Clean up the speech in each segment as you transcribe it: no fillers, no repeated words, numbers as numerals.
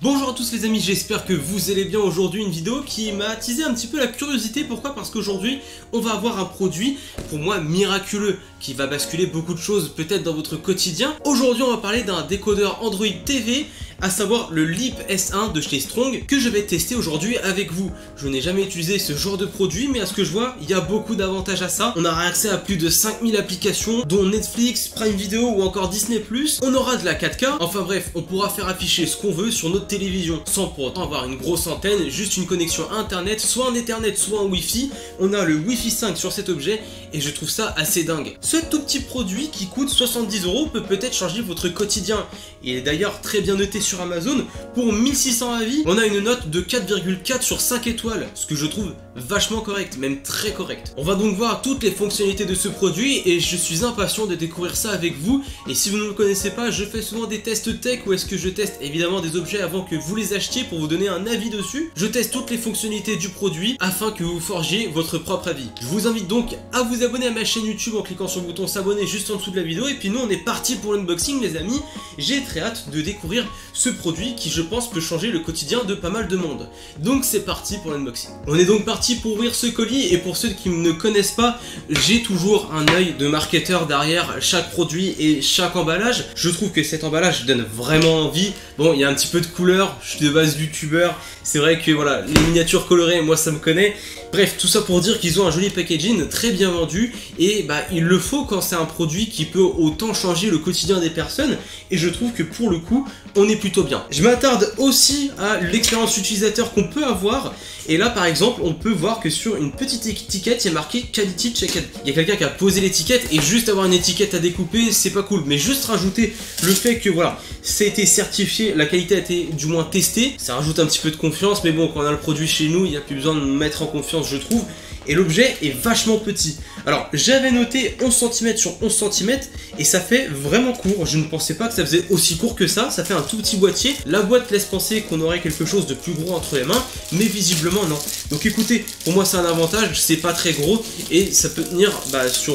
Bonjour à tous les amis, j'espère que vous allez bien. Aujourd'hui une vidéo qui m'a attisé un petit peu la curiosité. Pourquoi? Parce qu'aujourd'hui on va avoir un produit pour moi miraculeux qui va basculer beaucoup de choses peut-être dans votre quotidien. Aujourd'hui on va parler d'un décodeur Android TV, à savoir le Leap S1 de chez Strong, que je vais tester aujourd'hui avec vous. Je n'ai jamais utilisé ce genre de produit, mais à ce que je vois, il y a beaucoup d'avantages à ça. On aura accès à plus de 5000 applications, dont Netflix, Prime Video ou encore Disney+. On aura de la 4K, enfin bref, on pourra faire afficher ce qu'on veut sur notre télévision, sans pour autant avoir une grosse antenne, juste une connexion internet, soit en Ethernet, soit en Wi-Fi. On a le Wi-Fi 5 sur cet objet, et je trouve ça assez dingue. Ce tout petit produit qui coûte 70 € peut peut-être changer votre quotidien. Il est d'ailleurs très bien noté sur Amazon. Pour 1600 avis, on a une note de 4,4 sur 5 étoiles, ce que je trouve vachement correct, même très correct. On va donc voir toutes les fonctionnalités de ce produit et je suis impatient de découvrir ça avec vous. Et si vous ne me connaissez pas, je fais souvent des tests tech où est-ce que je teste évidemment des objets avant que vous les achetiez pour vous donner un avis dessus. Je teste toutes les fonctionnalités du produit afin que vous forgiez votre propre avis. Je vous invite donc à vous abonner à ma chaîne YouTube en cliquant sur le bouton s'abonner juste en dessous de la vidéo. Et puis nous on est parti pour l'unboxing les amis. J'ai très hâte de découvrir ce produit qui je pense peut changer le quotidien de pas mal de monde. Donc c'est parti pour l'unboxing. On est donc parti pour ouvrir ce colis et pour ceux qui ne connaissent pas, j'ai toujours un œil de marketeur derrière chaque produit et chaque emballage. Je trouve que cet emballage donne vraiment envie. Bon, il y a un petit peu de couleur, je suis de base youtubeur, c'est vrai que voilà, les miniatures colorées, moi ça me connaît. Bref, tout ça pour dire qu'ils ont un joli packaging, très bien vendu, et bah il le faut quand c'est un produit qui peut autant changer le quotidien des personnes, et je trouve que pour le coup, on est plutôt bien. Je m'attarde aussi à l'expérience utilisateur qu'on peut avoir, et là par exemple, on peut voir que sur une petite étiquette, il y a marqué Quality Checked. Il y a quelqu'un qui a posé l'étiquette, et juste avoir une étiquette à découper, c'est pas cool, mais juste rajouter le fait que voilà, ça a été certifié, la qualité a été du moins testée, ça rajoute un petit peu de confiance, mais bon, quand on a le produit chez nous, il n'y a plus besoin de mettre en confiance, je trouve. Et l'objet est vachement petit. Alors j'avais noté 11 cm sur 11 cm et ça fait vraiment court. Je ne pensais pas que ça faisait aussi court que ça. Ça fait un tout petit boîtier. La boîte laisse penser qu'on aurait quelque chose de plus gros entre les mains, mais visiblement non. Donc écoutez, pour moi c'est un avantage, c'est pas très gros et ça peut tenir sur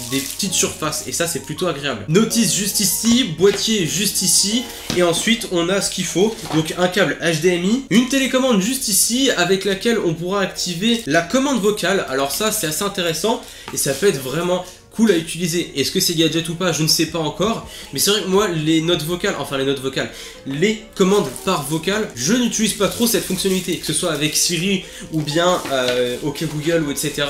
des petites surfaces et ça c'est plutôt agréable. Notice juste ici, boîtier juste ici et ensuite on a ce qu'il faut. Donc un câble HDMI, une télécommande juste ici avec laquelle on pourra activer la commande vocale. Alors ça c'est assez intéressant et ça peut être vraiment cool à utiliser. Est-ce que c'est gadget ou pas, je ne sais pas encore, mais c'est vrai que moi les commandes par vocale, je n'utilise pas trop cette fonctionnalité, que ce soit avec Siri ou bien OK Google ou etc.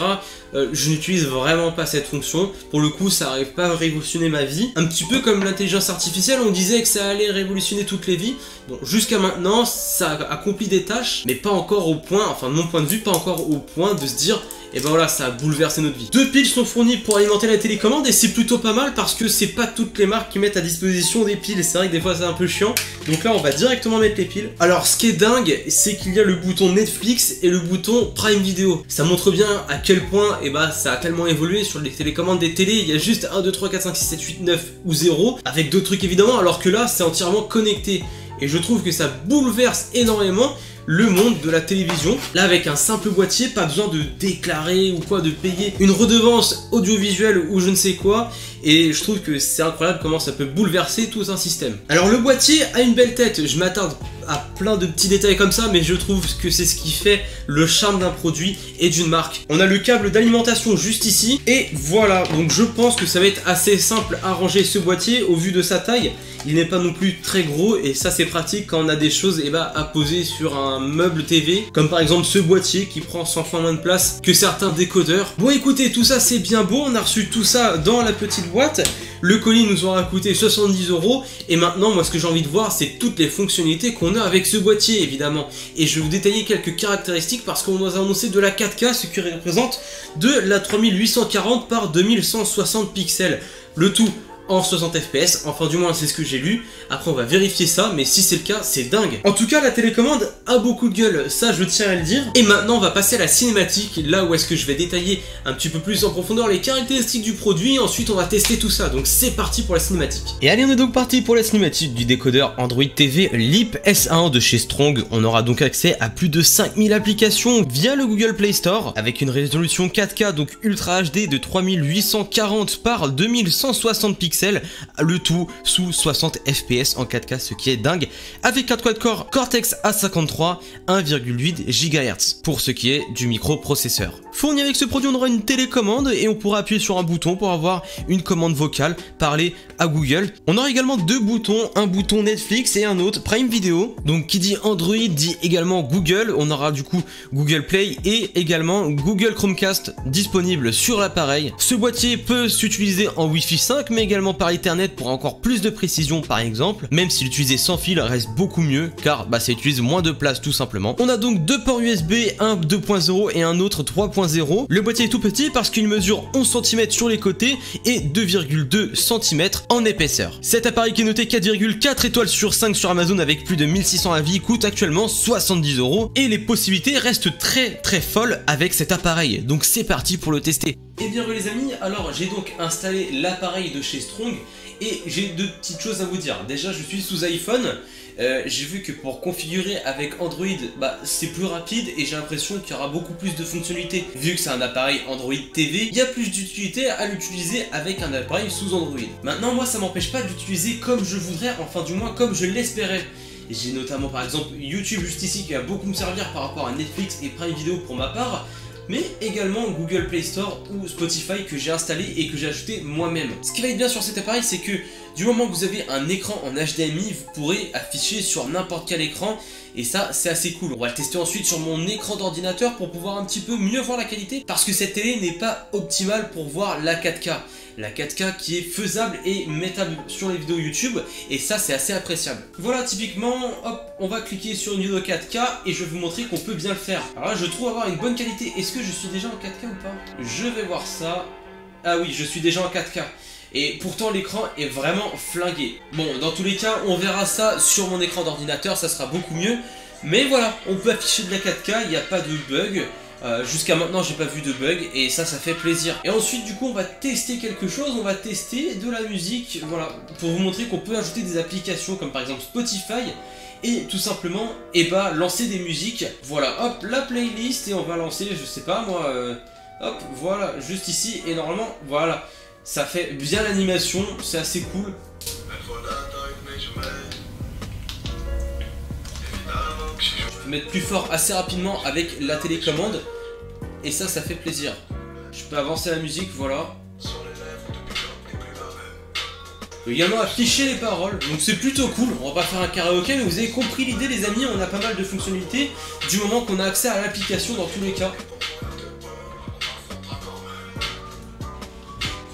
Je n'utilise vraiment pas cette fonction. Pour le coup ça n'arrive pas à révolutionner ma vie. Un petit peu comme l'intelligence artificielle, on disait que ça allait révolutionner toutes les vies. Bon, jusqu'à maintenant ça accomplit des tâches, mais pas encore au point, enfin de mon point de vue, pas encore au point de se dire et ben voilà, ça a bouleversé notre vie. 2 piles sont fournies pour alimenter la télécommande et c'est plutôt pas mal parce que c'est pas toutes les marques qui mettent à disposition des piles. C'est vrai que des fois c'est un peu chiant. Donc là on va directement mettre les piles. Alors ce qui est dingue, c'est qu'il y a le bouton Netflix et le bouton Prime Video. Ça montre bien à quel point ça a tellement évolué sur les télécommandes des télés. Il y a juste 1, 2, 3, 4, 5, 6, 7, 8, 9 ou 0 avec d'autres trucs évidemment, alors que là c'est entièrement connecté. Et je trouve que ça bouleverse énormément le monde de la télévision. Là avec un simple boîtier, pas besoin de déclarer ou quoi, de payer une redevance audiovisuelle ou je ne sais quoi. Et je trouve que c'est incroyable comment ça peut bouleverser tout un système. Alors le boîtier a une belle tête, je m'attarde à plein de petits détails comme ça, mais je trouve que c'est ce qui fait le charme d'un produit et d'une marque. On a le câble d'alimentation juste ici, et voilà, donc je pense que ça va être assez simple à ranger ce boîtier au vu de sa taille. Il n'est pas non plus très gros, et ça c'est pratique quand on a des choses à poser sur un meuble TV, comme par exemple ce boîtier qui prend 100 fois moins de place que certains décodeurs. Bon écoutez, tout ça c'est bien beau, on a reçu tout ça dans la petite boîte. Le colis nous aura coûté 70 €, et maintenant moi ce que j'ai envie de voir c'est toutes les fonctionnalités qu'on a avec ce boîtier évidemment. Et je vais vous détailler quelques caractéristiques parce qu'on nous a annoncé de la 4K, ce qui représente de la 3840 par 2160 pixels. Le tout en 60 fps, enfin du moins c'est ce que j'ai lu. Après on va vérifier ça, mais si c'est le cas, c'est dingue. En tout cas la télécommande a beaucoup de gueule, ça je tiens à le dire. Et maintenant on va passer à la cinématique, là où est-ce que je vais détailler un petit peu plus en profondeur les caractéristiques du produit. Ensuite on va tester tout ça, donc c'est parti pour la cinématique. Et allez, on est donc parti pour la cinématique du décodeur Android TV Leap S1 de chez Strong. On aura donc accès à plus de 5000 applications via le Google Play Store, avec une résolution 4K donc Ultra HD de 3840 par 2160 pixels. pixels, le tout sous 60 fps en 4K, ce qui est dingue, avec un quad-core Cortex A53 1,8 GHz pour ce qui est du microprocesseur. Fourni avec ce produit, on aura une télécommande et on pourra appuyer sur un bouton pour avoir une commande vocale, parler à Google. On aura également deux boutons, un bouton Netflix et un autre Prime Video. Donc qui dit Android dit également Google. On aura du coup Google Play et également Google Chromecast disponible sur l'appareil. Ce boîtier peut s'utiliser en Wi-Fi 5 mais également par Ethernet pour encore plus de précision par exemple. Même si l'utiliser sans fil reste beaucoup mieux car ça utilise moins de place tout simplement. On a donc deux ports USB, un 2.0 et un autre 3.0. Le boîtier est tout petit parce qu'il mesure 11 cm sur les côtés et 2,2 cm en épaisseur. Cet appareil qui est noté 4,4 étoiles sur 5 sur Amazon avec plus de 1600 avis coûte actuellement 70 € et les possibilités restent très folles avec cet appareil. Donc c'est parti pour le tester. Et bien les amis, alors j'ai donc installé l'appareil de chez Strong et j'ai deux petites choses à vous dire. Déjà je suis sous iPhone. J'ai vu que pour configurer avec Android, c'est plus rapide et j'ai l'impression qu'il y aura beaucoup plus de fonctionnalités. Vu que c'est un appareil Android TV, il y a plus d'utilité à l'utiliser avec un appareil sous Android. Maintenant, moi, ça m'empêche pas d'utiliser comme je voudrais, enfin du moins comme je l'espérais. J'ai notamment par exemple YouTube juste ici qui va beaucoup me servir par rapport à Netflix et Prime Video pour ma part, mais également Google Play Store ou Spotify que j'ai installé et que j'ai ajouté moi-même. Ce qui va être bien sur cet appareil, c'est que du moment que vous avez un écran en HDMI, vous pourrez afficher sur n'importe quel écran et ça c'est assez cool. On va le tester ensuite sur mon écran d'ordinateur pour pouvoir un petit peu mieux voir la qualité parce que cette télé n'est pas optimale pour voir la 4K. La 4K qui est faisable et mettable sur les vidéos YouTube et ça c'est assez appréciable. Voilà, typiquement, hop, on va cliquer sur une vidéo 4K et je vais vous montrer qu'on peut bien le faire. Alors là je trouve avoir une bonne qualité. Est-ce que je suis déjà en 4K ou pas? Je vais voir ça. Ah oui, je suis déjà en 4K. Et pourtant l'écran est vraiment flingué. Bon, dans tous les cas, on verra ça sur mon écran d'ordinateur, ça sera beaucoup mieux. Mais voilà, on peut afficher de la 4K, il n'y a pas de bug. Jusqu'à maintenant, j'ai pas vu de bug et ça fait plaisir. Et ensuite, du coup, on va tester quelque chose, on va tester de la musique, voilà, pour vous montrer qu'on peut ajouter des applications comme par exemple Spotify et tout simplement, lancer des musiques. Voilà, hop, la playlist et on va lancer, je sais pas moi, hop, voilà, juste ici et normalement, voilà. Ça fait bien l'animation, c'est assez cool. Je peux mettre plus fort assez rapidement avec la télécommande et ça fait plaisir. Je peux avancer la musique, voilà. Je peux également afficher les paroles, donc c'est plutôt cool. On va pas faire un karaoké, mais vous avez compris l'idée les amis, on a pas mal de fonctionnalités du moment qu'on a accès à l'application dans tous les cas.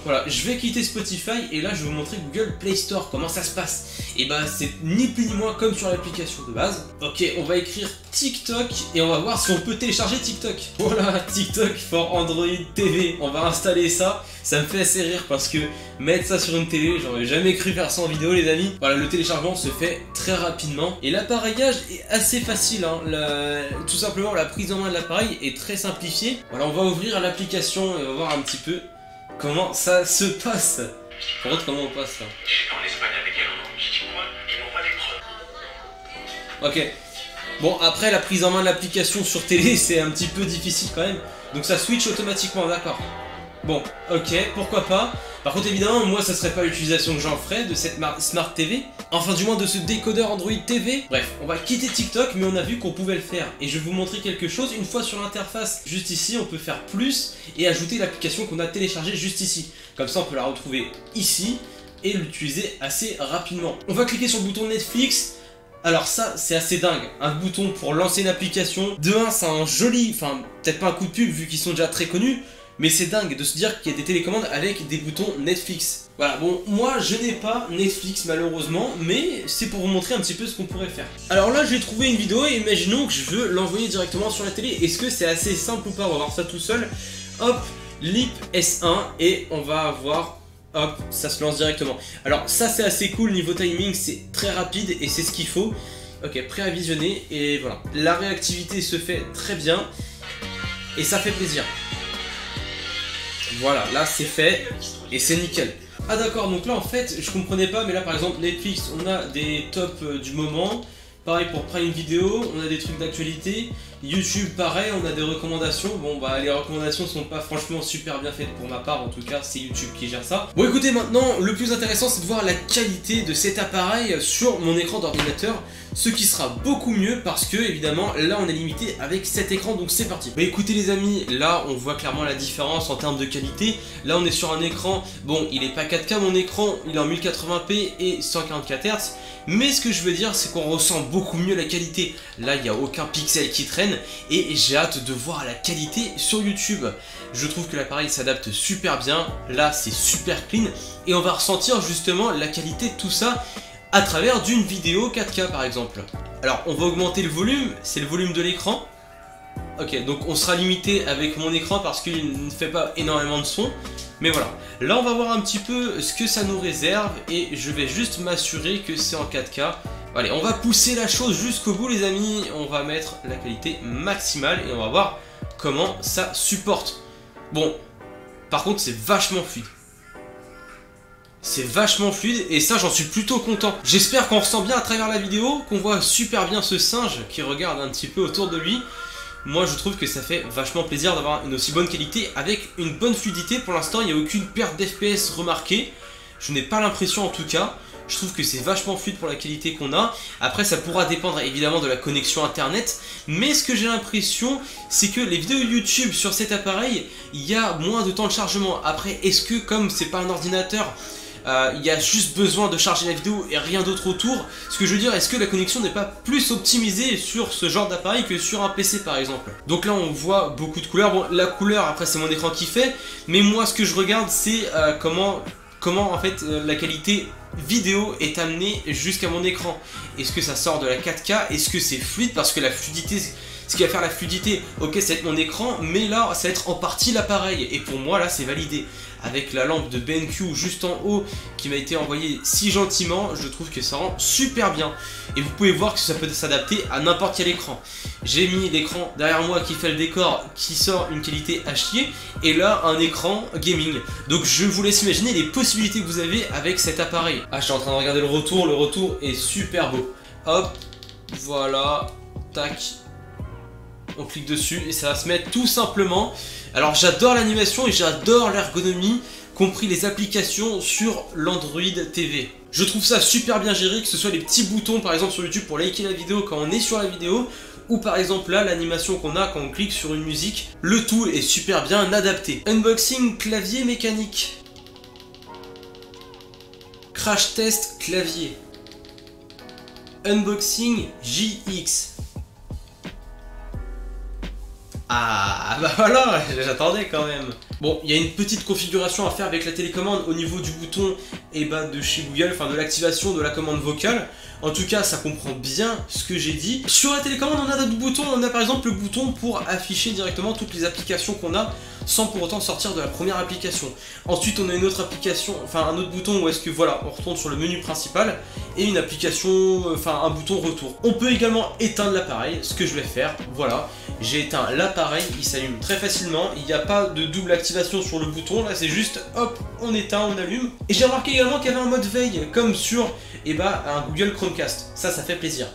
Voilà, je vais quitter Spotify et là je vais vous montrer Google Play Store, comment ça se passe. Et c'est ni plus ni moins comme sur l'application de base. Ok, on va écrire TikTok et on va voir si on peut télécharger TikTok. Voilà, TikTok for Android TV. On va installer ça. Ça me fait assez rire parce que mettre ça sur une télé, j'aurais jamais cru faire ça en vidéo les amis. Voilà, le téléchargement se fait très rapidement. Et l'appareillage est assez facile, hein. Tout simplement la prise en main de l'appareil est très simplifiée. Voilà, on va ouvrir l'application et on va voir un petit peu comment ça se passe. Par contre, comment on passe là? Ok. Bon, après la prise en main de l'application sur télé, c'est un petit peu difficile quand même. Donc ça switch automatiquement, d'accord. Bon, ok, pourquoi pas. Par contre, évidemment, moi, ça serait pas l'utilisation que j'en ferais de cette Smart TV. Enfin, du moins de ce décodeur Android TV. Bref, on va quitter TikTok, mais on a vu qu'on pouvait le faire. Et je vais vous montrer quelque chose. Une fois sur l'interface, juste ici, on peut faire plus et ajouter l'application qu'on a téléchargée juste ici. Comme ça, on peut la retrouver ici et l'utiliser assez rapidement. On va cliquer sur le bouton Netflix. Alors ça, c'est assez dingue. Un bouton pour lancer une application. De 1, c'est un joli... Enfin, peut-être pas un coup de pub vu qu'ils sont déjà très connus. Mais c'est dingue de se dire qu'il y a des télécommandes avec des boutons Netflix. Voilà, bon, moi je n'ai pas Netflix malheureusement, mais c'est pour vous montrer un petit peu ce qu'on pourrait faire. Alors là, j'ai trouvé une vidéo et imaginons que je veux l'envoyer directement sur la télé. Est-ce que c'est assez simple ou pas? On va voir ça tout seul. Hop, Leap S1 et on va avoir... Hop, ça se lance directement. Alors ça c'est assez cool, niveau timing c'est très rapide et c'est ce qu'il faut. Ok, prêt à visionner et voilà. La réactivité se fait très bien et ça fait plaisir. Voilà, là c'est fait et c'est nickel. Ah d'accord, donc là en fait je comprenais pas, mais là par exemple Netflix, on a des tops du moment. Pareil pour Prime Video, on a des trucs d'actualité. YouTube pareil, on a des recommandations. Bon bah les recommandations sont pas franchement super bien faites pour ma part, en tout cas c'est YouTube qui gère ça. Bon écoutez, maintenant le plus intéressant c'est de voir la qualité de cet appareil sur mon écran d'ordinateur, ce qui sera beaucoup mieux parce que évidemment là on est limité avec cet écran, donc c'est parti. Bah écoutez les amis, là on voit clairement la différence en termes de qualité. Là on est sur un écran, bon il est pas 4K mon écran, il est en 1080p et 144 Hz. Mais ce que je veux dire c'est qu'on ressent beaucoup mieux la qualité. Là il n'y a aucun pixel qui traîne et j'ai hâte de voir la qualité sur YouTube. Je trouve que l'appareil s'adapte super bien, là c'est super clean et on va ressentir justement la qualité de tout ça à travers d'une vidéo 4K par exemple. Alors on va augmenter le volume, c'est le volume de l'écran. Ok, donc on sera limité avec mon écran parce qu'il ne fait pas énormément de son. Mais voilà, là on va voir un petit peu ce que ça nous réserve et je vais juste m'assurer que c'est en 4K. Allez, on va pousser la chose jusqu'au bout les amis, on va mettre la qualité maximale et on va voir comment ça supporte. Bon, par contre c'est vachement fluide. C'est vachement fluide et ça j'en suis plutôt content. J'espère qu'on ressent bien à travers la vidéo, qu'on voit super bien ce singe qui regarde un petit peu autour de lui. Moi je trouve que ça fait vachement plaisir d'avoir une aussi bonne qualité avec une bonne fluidité. Pour l'instant il n'y a aucune perte d'FPS remarquée. Je n'ai pas l'impression en tout cas. Je trouve que c'est vachement fluide pour la qualité qu'on a. Après ça pourra dépendre évidemment de la connexion internet. Mais ce que j'ai l'impression c'est que les vidéos YouTube sur cet appareil, il y a moins de temps de chargement. Après est-ce que comme c'est pas un ordinateur, il y a juste besoin de charger la vidéo et rien d'autre autour. Ce que je veux dire, est-ce que la connexion n'est pas plus optimisée sur ce genre d'appareil que sur un PC par exemple? Donc là on voit beaucoup de couleurs. Bon, la couleur après c'est mon écran qui fait, mais moi ce que je regarde c'est comment en fait la qualité vidéo est amenée jusqu'à mon écran. Est-ce que ça sort de la 4K? Est-ce que c'est fluide? Parce que la fluidité, ce qui va faire la fluidité, ok ça va être mon écran, mais là ça va être en partie l'appareil. Et pour moi là c'est validé. Avec la lampe de BenQ juste en haut qui m'a été envoyée si gentiment, je trouve que ça rend super bien. Et vous pouvez voir que ça peut s'adapter à n'importe quel écran. J'ai mis l'écran derrière moi qui fait le décor, qui sort une qualité à chier, et là un écran gaming. Donc je vous laisse imaginer les possibilités que vous avez avec cet appareil. Ah, je suis en train de regarder le retour est super beau. Hop, voilà, tac. On clique dessus et ça va se mettre tout simplement. Alors j'adore l'animation et j'adore l'ergonomie, compris les applications sur l'Android TV. Je trouve ça super bien géré, que ce soit les petits boutons par exemple sur YouTube pour liker la vidéo quand on est sur la vidéo, ou par exemple là l'animation qu'on a quand on clique sur une musique. Le tout est super bien adapté. Unboxing clavier mécanique. Crash test clavier. Unboxing JX. Ah bah voilà, j'attendais quand même. Bon, il y a une petite configuration à faire avec la télécommande au niveau du bouton et bah de chez Google, enfin de l'activation de la commande vocale. En tout cas, ça comprend bien ce que j'ai dit. Sur la télécommande, on a d'autres boutons. On a par exemple le bouton pour afficher directement toutes les applications qu'on a sans pour autant sortir de la première application. Ensuite, on a une autre application, enfin un autre bouton où est-ce que voilà, on retourne sur le menu principal et une application, enfin un bouton retour. On peut également éteindre l'appareil, ce que je vais faire. Voilà, j'ai éteint l'appareil, il s'allume très facilement. Il n'y a pas de double activation sur le bouton, là c'est juste hop, on éteint, on allume. Et j'ai remarqué également qu'il y avait un mode veille comme sur un Google Chromecast. Ça fait plaisir.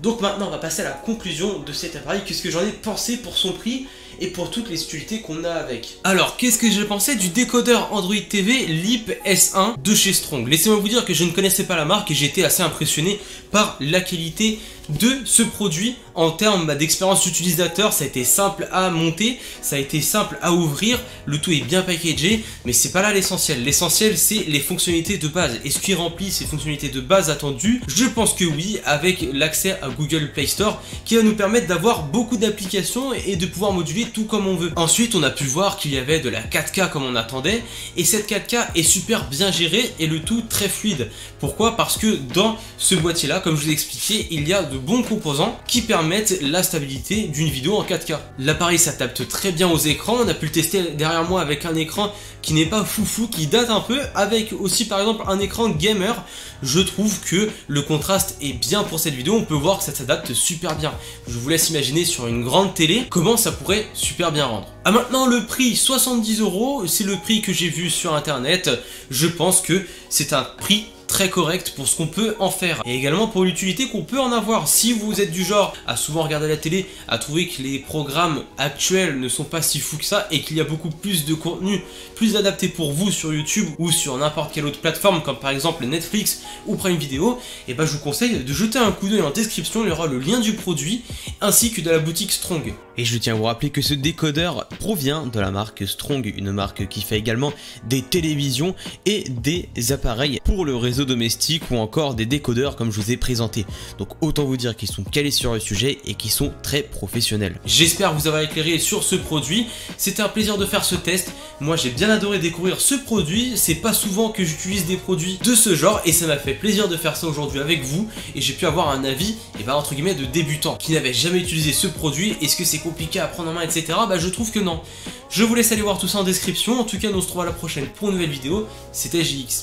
Donc maintenant on va passer à la conclusion de cet appareil, qu'est-ce que j'en ai pensé pour son prix et pour toutes les utilités qu'on a avec. Alors qu'est-ce que j'ai pensé du décodeur Android TV Leap S1 de chez Strong? Laissez-moi vous dire que je ne connaissais pas la marque et j'ai été assez impressionné par la qualité de ce produit en termes d'expérience utilisateur. Ça a été simple à monter, ça a été simple à ouvrir, le tout est bien packagé, mais c'est pas là l'essentiel. L'essentiel c'est les fonctionnalités de base. Est-ce qu'il remplit ces fonctionnalités de base attendues? Je pense que oui, avec l'accès à Google Play Store qui va nous permettre d'avoir beaucoup d'applications et de pouvoir moduler tout comme on veut. Ensuite on a pu voir qu'il y avait de la 4K comme on attendait et cette 4K est super bien gérée et le tout très fluide. Pourquoi? Parce que dans ce boîtier là, comme je vous ai expliqué, il y a de bons composants qui permettent la stabilité d'une vidéo en 4K. L'appareil s'adapte très bien aux écrans, on a pu le tester derrière moi avec un écran qui n'est pas foufou, qui date un peu, avec aussi par exemple un écran gamer. Je trouve que le contraste est bien pour cette vidéo, on peut voir que ça s'adapte super bien. Je vous laisse imaginer sur une grande télé comment ça pourrait super bien rendre. Ah, maintenant le prix 70 €, c'est le prix que j'ai vu sur internet. Je pense que c'est un prix très correct pour ce qu'on peut en faire et également pour l'utilité qu'on peut en avoir. Si vous êtes du genre à souvent regarder la télé, à trouver que les programmes actuels ne sont pas si fous que ça et qu'il y a beaucoup plus de contenu plus adapté pour vous sur YouTube ou sur n'importe quelle autre plateforme comme par exemple Netflix ou Prime Video, et ben je vous conseille de jeter un coup d'œil en description, il y aura le lien du produit ainsi que de la boutique Strong. Et je tiens à vous rappeler que ce décodeur provient de la marque Strong, une marque qui fait également des télévisions et des appareils pour le réseau domestique ou encore des décodeurs comme je vous ai présenté. Donc autant vous dire qu'ils sont calés sur le sujet et qu'ils sont très professionnels. J'espère vous avoir éclairé sur ce produit, c'était un plaisir de faire ce test. Moi j'ai bien adoré découvrir ce produit, c'est pas souvent que j'utilise des produits de ce genre et ça m'a fait plaisir de faire ça aujourd'hui avec vous et j'ai pu avoir un avis entre guillemets de débutant qui n'avait jamais utilisé ce produit. Est-ce que c'est compliqué à prendre en main, etc. Bah je trouve que non. Je vous laisse aller voir tout ça en description. En tout cas, nous on se retrouve à la prochaine pour une nouvelle vidéo. C'était JX.